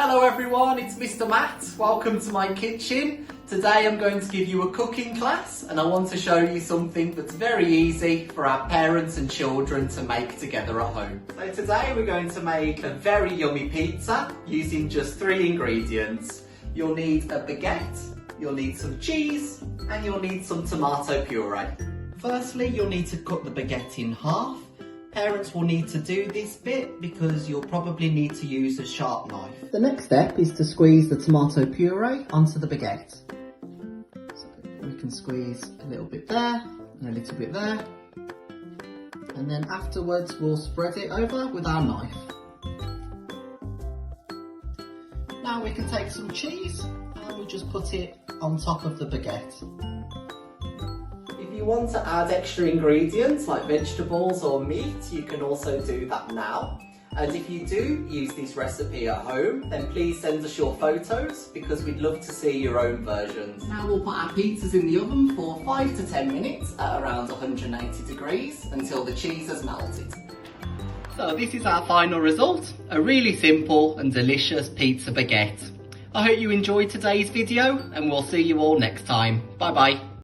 Hello everyone, it's Mr. Matt. Welcome to my kitchen. Today I'm going to give you a cooking class and I want to show you something that's very easy for our parents and children to make together at home. So today we're going to make a very yummy pizza using just 3 ingredients. You'll need a baguette, you'll need some cheese and you'll need some tomato puree. Firstly, you'll need to cut the baguette in half. Parents will need to do this bit because you'll probably need to use a sharp knife. The next step is to squeeze the tomato puree onto the baguette. So we can squeeze a little bit there and a little bit there. And then afterwards we'll spread it over with our knife. Now we can take some cheese and we'll just put it on top of the baguette. If you want to add extra ingredients like vegetables or meat, you can also do that now. And if you do use this recipe at home, then please send us your photos because we'd love to see your own versions. Now we'll put our pizzas in the oven for 5 to 10 minutes at around 180 degrees until the cheese has melted. So this is our final result, a really simple and delicious pizza baguette. I hope you enjoyed today's video and we'll see you all next time. Bye bye.